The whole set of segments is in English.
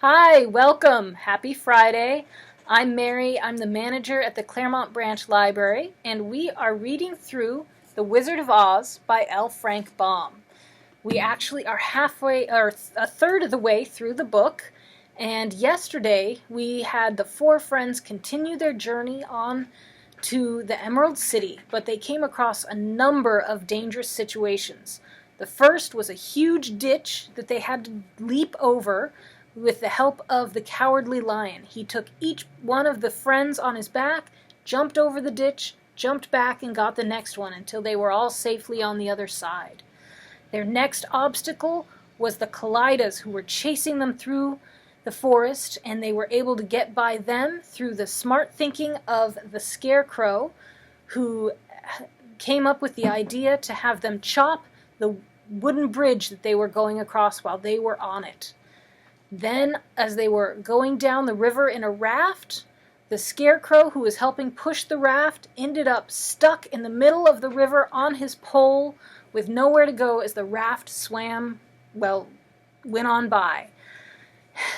Hi, welcome. Happy Friday. I'm Mary. I'm the manager at the Claremont Branch Library, and we are reading through The Wizard of Oz by L. Frank Baum. We actually are halfway, or a third of the way through the book, and yesterday we had the four friends continue their journey on to the Emerald City, but they came across a number of dangerous situations. The first was a huge ditch that they had to leap over with the help of the Cowardly Lion. He took each one of the friends on his back, jumped over the ditch, jumped back, and got the next one until they were all safely on the other side. Their next obstacle was the Kaleidas, who were chasing them through the forest, and they were able to get by them through the smart thinking of the Scarecrow, who came up with the idea to have them chop the wooden bridge that they were going across while they were on it. Then, as they were going down the river in a raft, the Scarecrow, who was helping push the raft, ended up stuck in the middle of the river on his pole with nowhere to go as the raft went on by.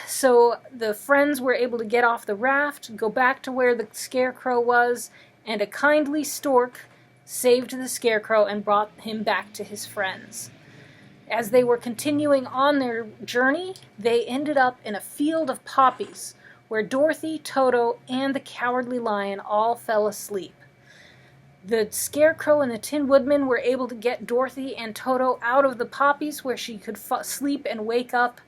So the friends were able to get off the raft, go back to where the Scarecrow was, and a kindly stork saved the Scarecrow and brought him back to his friends. As they were continuing on their journey, they ended up in a field of poppies, where Dorothy, Toto, and the Cowardly Lion all fell asleep. The Scarecrow and the Tin Woodman were able to get Dorothy and Toto out of the poppies, where she could sleep and wake up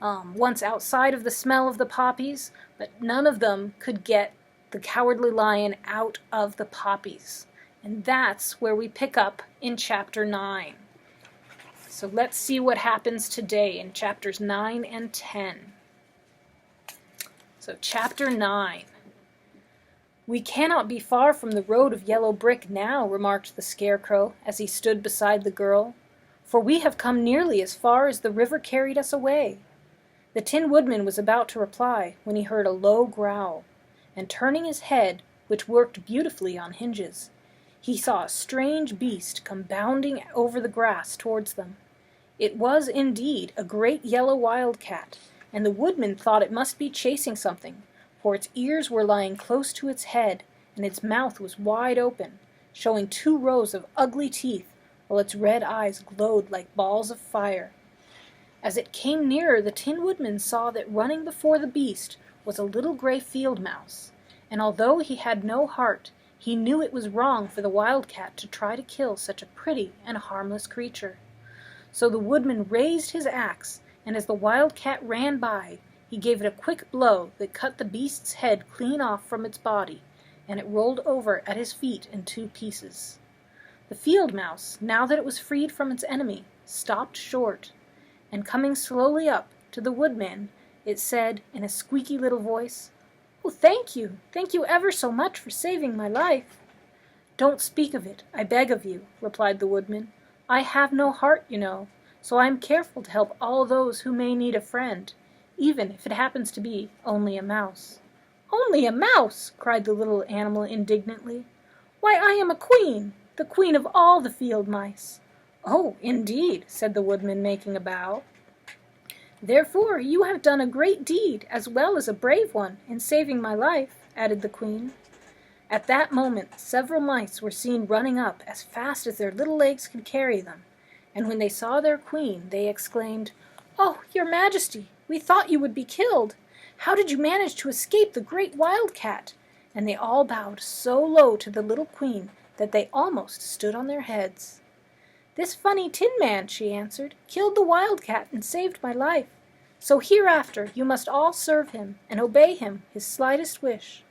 once outside of the smell of the poppies, but none of them could get the Cowardly Lion out of the poppies. And that's where we pick up in Chapter 9. So let's see what happens today in Chapters 9 and 10. So Chapter 9. "We cannot be far from the road of yellow brick now," remarked the Scarecrow as he stood beside the girl, "for we have come nearly as far as the river carried us away." The Tin Woodman was about to reply when he heard a low growl, and turning his head, which worked beautifully on hinges, he saw a strange beast come bounding over the grass towards them. It was indeed a great yellow wildcat, and the Woodman thought it must be chasing something, for its ears were lying close to its head, and its mouth was wide open, showing 2 rows of ugly teeth, while its red eyes glowed like balls of fire. As it came nearer, the Tin Woodman saw that running before the beast was a little gray field mouse, and although he had no heart, he knew it was wrong for the wildcat to try to kill such a pretty and harmless creature. So the Woodman raised his axe, and as the wildcat ran by, he gave it a quick blow that cut the beast's head clean off from its body, and it rolled over at his feet in 2 pieces. The field mouse, now that it was freed from its enemy, stopped short, and coming slowly up to the Woodman, it said in a squeaky little voice, "Oh, thank you ever so much for saving my life." "Don't speak of it, I beg of you," replied the Woodman. "I have no heart, you know, so I am careful to help all those who may need a friend, even if it happens to be only a mouse." "Only a mouse!" cried the little animal indignantly. "Why, I am a queen, the queen of all the field mice." "Oh, indeed," said the Woodman, making a bow. "Therefore you have done a great deed, as well as a brave one, in saving my life," added the Queen. At that moment several mice were seen running up as fast as their little legs could carry them, and when they saw their Queen, they exclaimed, "Oh, your Majesty, we thought you would be killed. How did you manage to escape the great wildcat?" And they all bowed so low to the little Queen that they almost stood on their heads. "This funny Tin Man," she answered, "killed the wildcat and saved my life. So hereafter you must all serve him and obey him his slightest wish."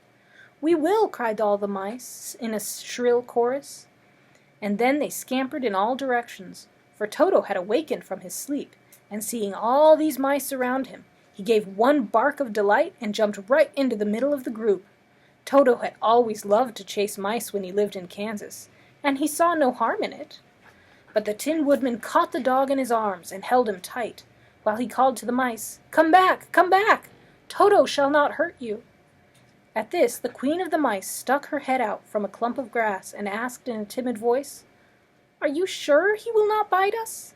"We will," cried all the mice in a shrill chorus. And then they scampered in all directions, for Toto had awakened from his sleep, and seeing all these mice around him, he gave one bark of delight and jumped right into the middle of the group. Toto had always loved to chase mice when he lived in Kansas, and he saw no harm in it. But the Tin Woodman caught the dog in his arms and held him tight, while he called to the mice, "Come back, come back! Toto shall not hurt you." At this the Queen of the Mice stuck her head out from a clump of grass and asked in a timid voice, "Are you sure he will not bite us?"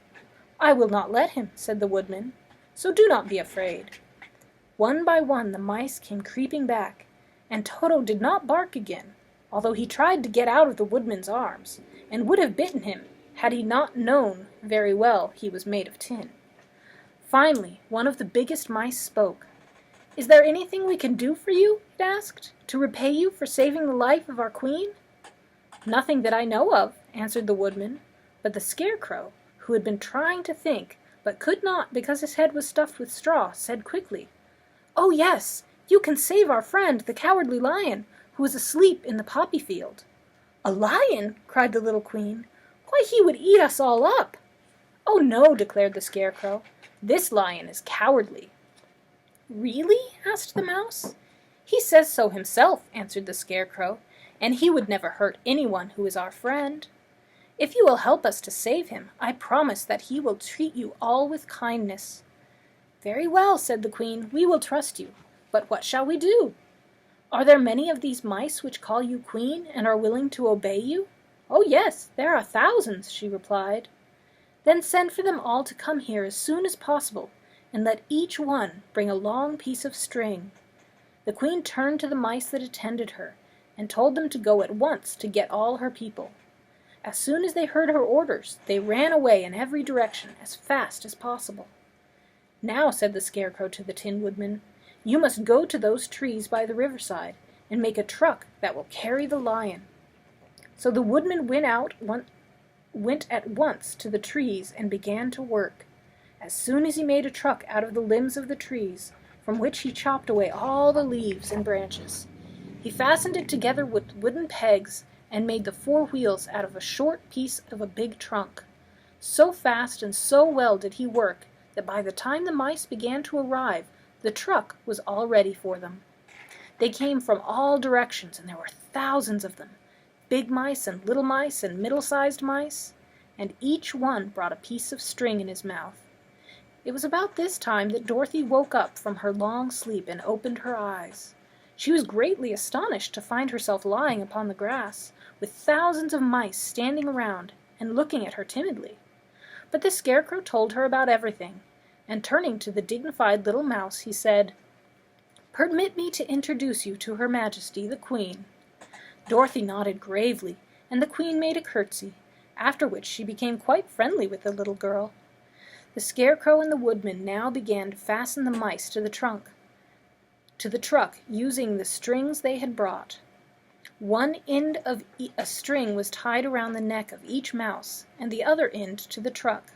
"I will not let him," said the Woodman, "so do not be afraid." One by one the mice came creeping back, and Toto did not bark again, although he tried to get out of the woodman's arms, and would have bitten him had he not known very well he was made of tin. Finally, one of the biggest mice spoke. "Is there anything we can do for you?" it asked, "to repay you for saving the life of our queen?" "Nothing that I know of," answered the woodman, but the Scarecrow, who had been trying to think, but could not because his head was stuffed with straw, said quickly, "Oh yes, you can save our friend, the Cowardly Lion, who is asleep in the poppy field." "A lion?" cried the little queen. "Why, he would eat us all up." "Oh no," declared the Scarecrow. "This lion is cowardly." "Really?" asked the mouse. "He says so himself," answered the Scarecrow, "and he would never hurt anyone who is our friend. If you will help us to save him, I promise that he will treat you all with kindness." "Very well," said the queen, "we will trust you. But what shall we do?" "Are there many of these mice which call you queen and are willing to obey you?" "Oh yes, there are thousands," she replied. "Then send for them all to come here as soon as possible, and let each one bring a long piece of string." The queen turned to the mice that attended her, and told them to go at once to get all her people. As soon as they heard her orders, they ran away in every direction as fast as possible. "Now," said the Scarecrow to the Tin Woodman, "you must go to those trees by the riverside, and make a truck that will carry the lion." So the woodman went at once to the trees and began to work. As soon as he made a truck out of the limbs of the trees, from which he chopped away all the leaves and branches, he fastened it together with wooden pegs and made the four wheels out of a short piece of a big trunk. So fast and so well did he work that by the time the mice began to arrive, the truck was all ready for them. They came from all directions, and there were thousands of them, big mice and little mice and middle-sized mice, and each one brought a piece of string in his mouth. It was about this time that Dorothy woke up from her long sleep and opened her eyes. She was greatly astonished to find herself lying upon the grass, with thousands of mice standing around and looking at her timidly. But the Scarecrow told her about everything, and turning to the dignified little mouse, he said, "Permit me to introduce you to Her Majesty, the Queen." Dorothy nodded gravely, and the Queen made a curtsy, after which she became quite friendly with the little girl. The Scarecrow and the Woodman now began to fasten the mice to the truck, using the strings they had brought. One end of a string was tied around the neck of each mouse, and the other end to the truck.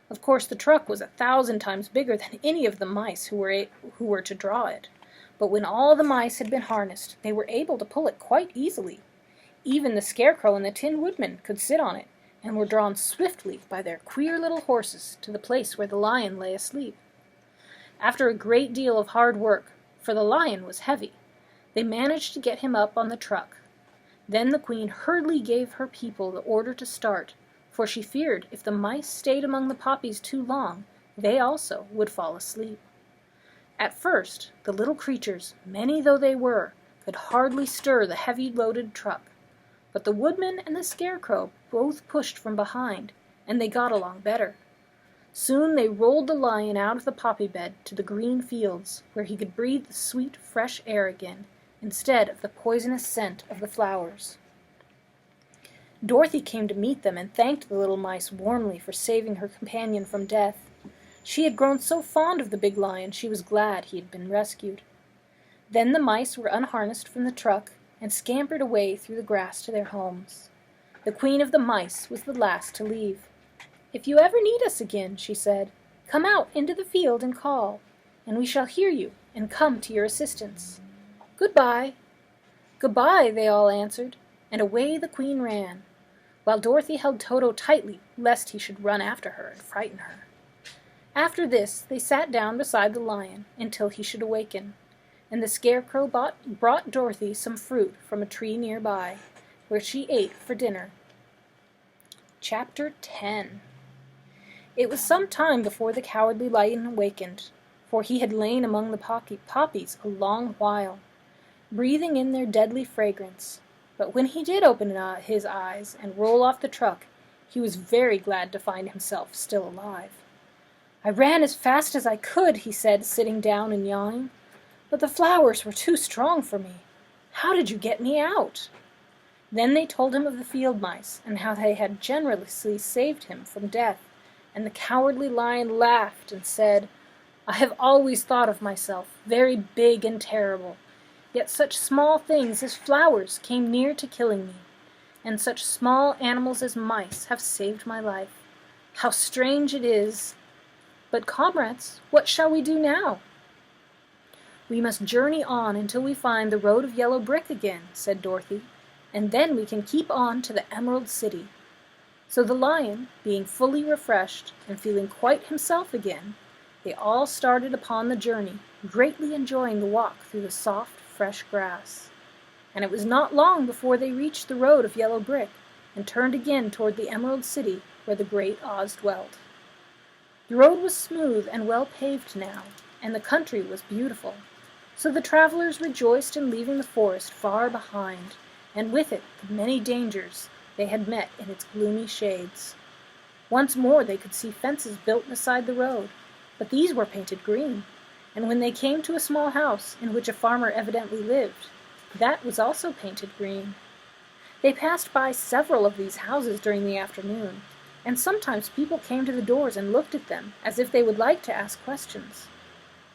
Of course, the truck was 1,000 times bigger than any of the mice who were to draw it. But when all the mice had been harnessed, they were able to pull it quite easily. Even the Scarecrow and the Tin Woodman could sit on it, and were drawn swiftly by their queer little horses to the place where the lion lay asleep. After a great deal of hard work, for the lion was heavy, they managed to get him up on the truck. Then the Queen hurriedly gave her people the order to start, for she feared if the mice stayed among the poppies too long, they also would fall asleep. At first, the little creatures, many though they were, could hardly stir the heavy loaded truck, but the Woodman and the Scarecrow both pushed from behind, and they got along better. Soon they rolled the lion out of the poppy bed to the green fields, where he could breathe the sweet, fresh air again, instead of the poisonous scent of the flowers. Dorothy came to meet them and thanked the little mice warmly for saving her companion from death. She had grown so fond of the big lion she was glad he had been rescued. Then the mice were unharnessed from the truck and scampered away through the grass to their homes. The Queen of the Mice was the last to leave. "If you ever need us again," she said, "come out into the field and call, and we shall hear you and come to your assistance. Goodbye." "Goodbye," they all answered, and away the Queen ran, while Dorothy held Toto tightly lest he should run after her and frighten her. After this they sat down beside the lion until he should awaken, and the Scarecrow brought Dorothy some fruit from a tree nearby, where she ate for dinner. Chapter 10. It was some time before the Cowardly Lion awakened, for he had lain among the poppies a long while, breathing in their deadly fragrance. But when he did open his eyes and roll off the truck, he was very glad to find himself still alive. "I ran as fast as I could," he said, sitting down and yawning. "But the flowers were too strong for me. How did you get me out?" Then they told him of the field mice, and how they had generously saved him from death, and the Cowardly Lion laughed and said, "I have always thought of myself very big and terrible, yet such small things as flowers came near to killing me, and such small animals as mice have saved my life. How strange it is! But, comrades, what shall we do now?" "We must journey on until we find the road of yellow brick again," said Dorothy, "and then we can keep on to the Emerald City." So the lion, being fully refreshed and feeling quite himself again, they all started upon the journey, greatly enjoying the walk through the soft, fresh grass. And it was not long before they reached the road of yellow brick, and turned again toward the Emerald City where the great Oz dwelt. The road was smooth and well paved now, and the country was beautiful. So the travelers rejoiced in leaving the forest far behind, and with it the many dangers they had met in its gloomy shades. Once more they could see fences built beside the road, but these were painted green, and when they came to a small house in which a farmer evidently lived, that was also painted green. They passed by several of these houses during the afternoon, and sometimes people came to the doors and looked at them as if they would like to ask questions.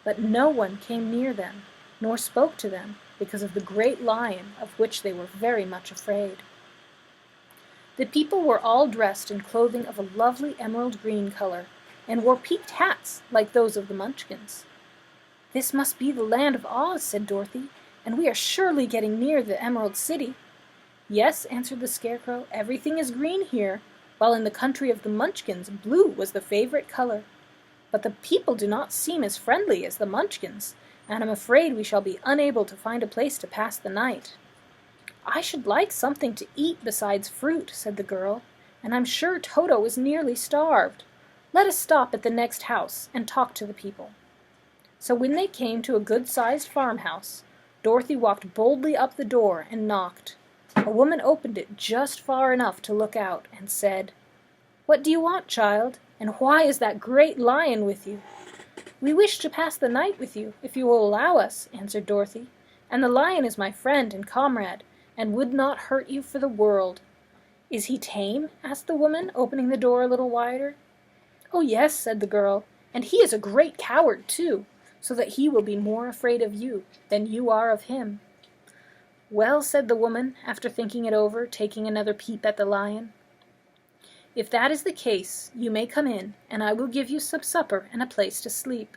But no one came near them, nor spoke to them, because of the great lion of which they were very much afraid. The people were all dressed in clothing of a lovely emerald green color, and wore peaked hats like those of the Munchkins. "This must be the land of Oz," said Dorothy, "and we are surely getting near the Emerald City." "Yes," answered the Scarecrow, "everything is green here, while in the country of the Munchkins blue was the favorite color. But the people do not seem as friendly as the Munchkins, and I'm afraid we shall be unable to find a place to pass the night." "I should like something to eat besides fruit," said the girl, "and I'm sure Toto is nearly starved. Let us stop at the next house and talk to the people." So when they came to a good-sized farmhouse, Dorothy walked boldly up the door and knocked. A woman opened it just far enough to look out, and said, "What do you want, child, and why is that great lion with you?" "We wish to pass the night with you, if you will allow us," answered Dorothy, "and the lion is my friend and comrade, and would not hurt you for the world." "Is he tame?" asked the woman, opening the door a little wider. "Oh yes," said the girl, "and he is a great coward too, so that he will be more afraid of you than you are of him." "Well," said the woman, after thinking it over, taking another peep at the lion, "if that is the case, you may come in, and I will give you some supper and a place to sleep."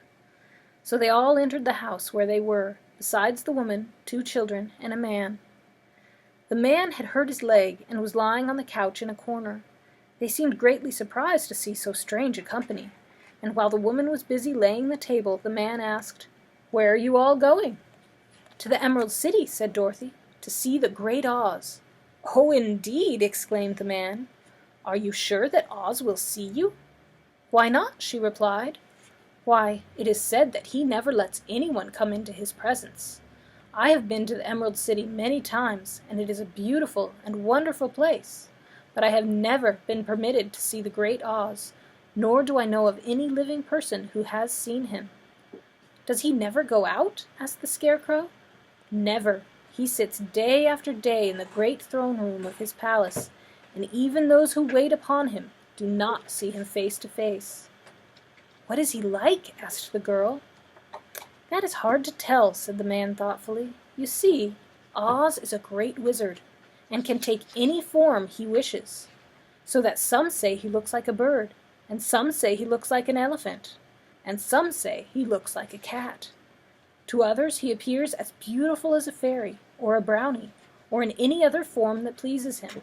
So they all entered the house where they were, besides the woman, 2 children, and a man. The man had hurt his leg, and was lying on the couch in a corner. They seemed greatly surprised to see so strange a company, and while the woman was busy laying the table, the man asked, "Where are you all going?" "To the Emerald City," said Dorothy, "to see the great Oz." "Oh, indeed!" exclaimed the man. "Are you sure that Oz will see you?" "Why not?" she replied. "Why, it is said that he never lets anyone come into his presence. I have been to the Emerald City many times, and it is a beautiful and wonderful place, but I have never been permitted to see the great Oz, nor do I know of any living person who has seen him." "Does he never go out?" asked the Scarecrow. "Never. He sits day after day in the great throne room of his palace, and even those who wait upon him do not see him face to face." "What is he like?" asked the girl. "That is hard to tell," said the man thoughtfully. "You see, Oz is a great wizard, and can take any form he wishes, so that some say he looks like a bird, and some say he looks like an elephant, and some say he looks like a cat. To others he appears as beautiful as a fairy, or a brownie, or in any other form that pleases him.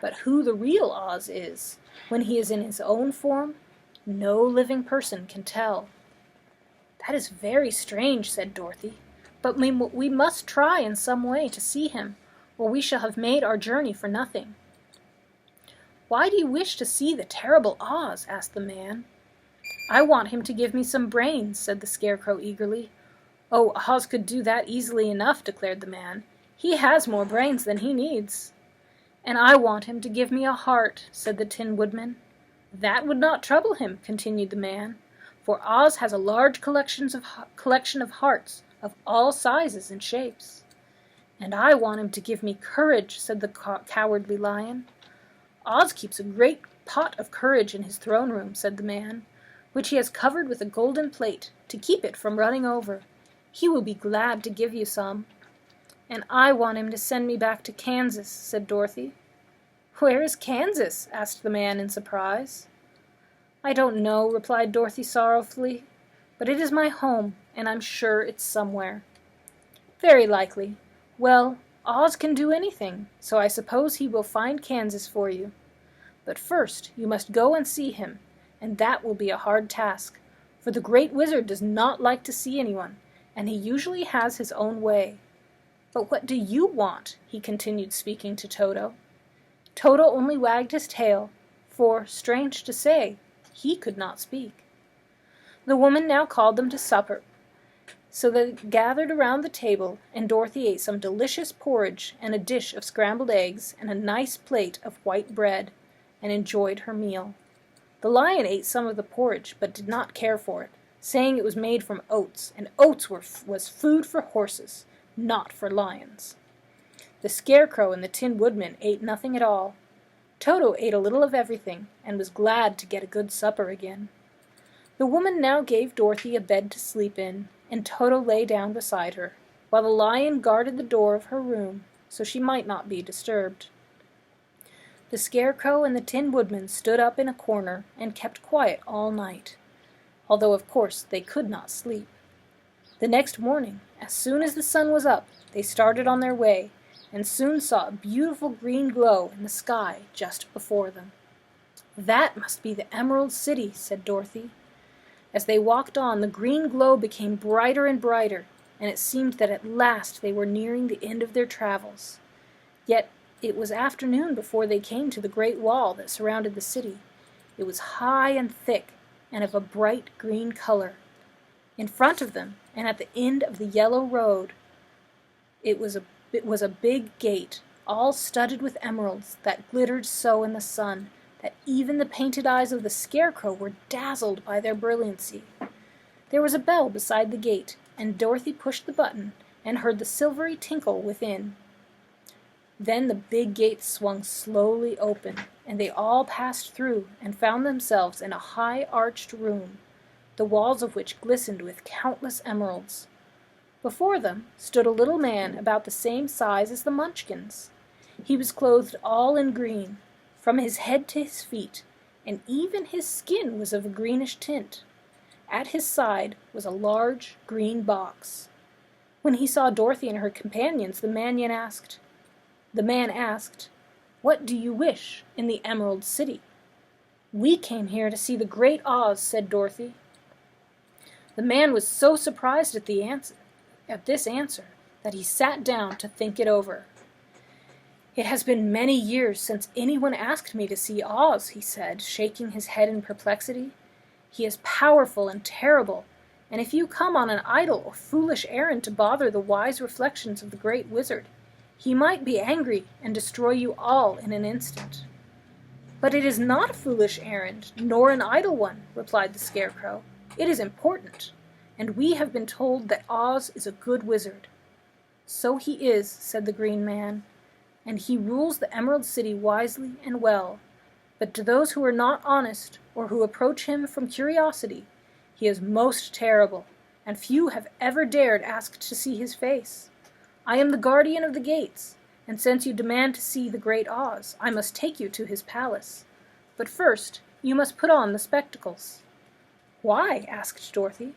But who the real Oz is, when he is in his own form, no living person can tell." "That is very strange," said Dorothy, "but we must try in some way to see him, or we shall have made our journey for nothing." "Why do you wish to see the terrible Oz?" asked the man. "I want him to give me some brains," said the Scarecrow eagerly. "Oh, Oz could do that easily enough," declared the man. "He has more brains than he needs." "And I want him to give me a heart," said the Tin Woodman. "That would not trouble him," continued the man, for Oz has a large collection of hearts of all sizes and shapes." "And I want him to give me courage," said the Cowardly Lion. "Oz keeps a great pot of courage in his throne room," said the man, "which he has covered with a golden plate to keep it from running over. He will be glad to give you some." "And I want him to send me back to Kansas," said Dorothy. "Where is Kansas?" asked the man in surprise. "I don't know," replied Dorothy sorrowfully, "but it is my home, and I'm sure it's somewhere." "Very likely. Well, Oz can do anything, so I suppose he will find Kansas for you. But first you must go and see him, and that will be a hard task, for the Great Wizard does not like to see anyone, and he usually has his own way. But what do you want?" he continued, speaking to Toto. Toto only wagged his tail, for, strange to say, he could not speak. The woman now called them to supper, so they gathered around the table, and Dorothy ate some delicious porridge and a dish of scrambled eggs and a nice plate of white bread, and enjoyed her meal. The lion ate some of the porridge, but did not care for it, saying it was made from oats, and oats was food for horses, not for lions. The Scarecrow and the Tin Woodman ate nothing at all. Toto ate a little of everything, and was glad to get a good supper again. The woman now gave Dorothy a bed to sleep in, and Toto lay down beside her, while the lion guarded the door of her room, so she might not be disturbed. The Scarecrow and the Tin Woodman stood up in a corner and kept quiet all night, although of course they could not sleep. The next morning, as soon as the sun was up, they started on their way, and soon saw a beautiful green glow in the sky just before them. "That must be the Emerald City," said Dorothy. As they walked on, the green glow became brighter and brighter, and it seemed that at last they were nearing the end of their travels. Yet it was afternoon before they came to the great wall that surrounded the city. It was high and thick, and of a bright green color. In front of them, and at the end of the yellow road, it was a big gate, all studded with emeralds, that glittered so in the sun that even the painted eyes of the Scarecrow were dazzled by their brilliancy. There was a bell beside the gate, and Dorothy pushed the button and heard the silvery tinkle within. Then the big gate swung slowly open, and they all passed through and found themselves in a high-arched room, the walls of which glistened with countless emeralds. Before them stood a little man about the same size as the Munchkins. He was clothed all in green, from his head to his feet, and even his skin was of a greenish tint. At his side was a large green box. When he saw Dorothy and her companions, the man asked, "What do you wish in the Emerald City?" "We came here to see the Great Oz," said Dorothy. The man was so surprised at this answer that he sat down to think it over. "It has been many years since anyone asked me to see Oz," he said, shaking his head in perplexity. "He is powerful and terrible, and if you come on an idle or foolish errand to bother the wise reflections of the Great Wizard, he might be angry and destroy you all in an instant." "But it is not a foolish errand, nor an idle one," replied the Scarecrow. "It is important, and we have been told that Oz is a good wizard." "So he is," said the Green Man, "and he rules the Emerald City wisely and well. But to those who are not honest, or who approach him from curiosity, he is most terrible, and few have ever dared ask to see his face. I am the guardian of the gates, and since you demand to see the Great Oz, I must take you to his palace. But first, you must put on the spectacles." "Why?" asked Dorothy.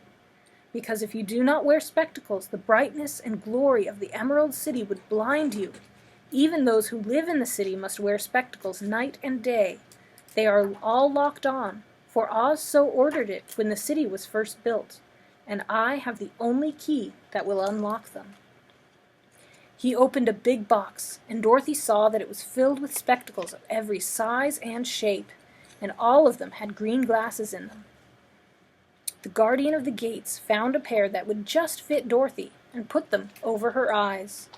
"Because if you do not wear spectacles, the brightness and glory of the Emerald City would blind you. Even those who live in the city must wear spectacles night and day. They are all locked on, for Oz so ordered it when the city was first built, and I have the only key that will unlock them." He opened a big box, and Dorothy saw that it was filled with spectacles of every size and shape, and all of them had green glasses in them. The guardian of the gates found a pair that would just fit Dorothy and put them over her eyes.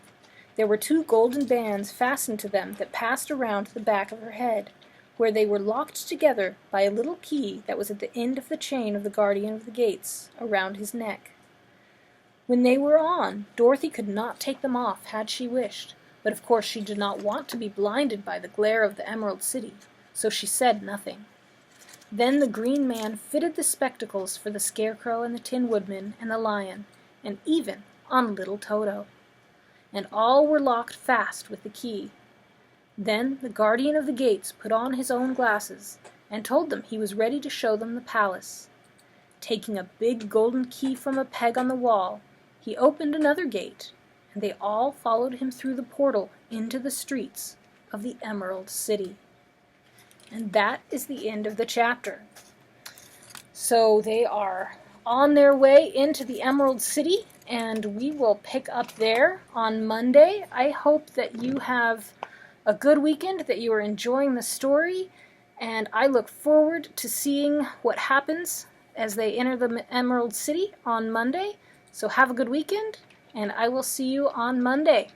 There were 2 golden bands fastened to them that passed around the back of her head, where they were locked together by a little key that was at the end of the chain of the guardian of the gates, around his neck. When they were on, Dorothy could not take them off had she wished, but of course she did not want to be blinded by the glare of the Emerald City, so she said nothing. Then the Green Man fitted the spectacles for the Scarecrow and the Tin Woodman and the Lion, and even on little Toto. And all were locked fast with the key. Then the guardian of the gates put on his own glasses, and told them he was ready to show them the palace. Taking a big golden key from a peg on the wall, he opened another gate, and they all followed him through the portal into the streets of the Emerald City. And that is the end of the chapter. So they are on their way into the Emerald City, and we will pick up there on Monday. I hope that you have a good weekend, that you are enjoying the story, and I look forward to seeing what happens as they enter the Emerald City on Monday. So have a good weekend, and I will see you on Monday.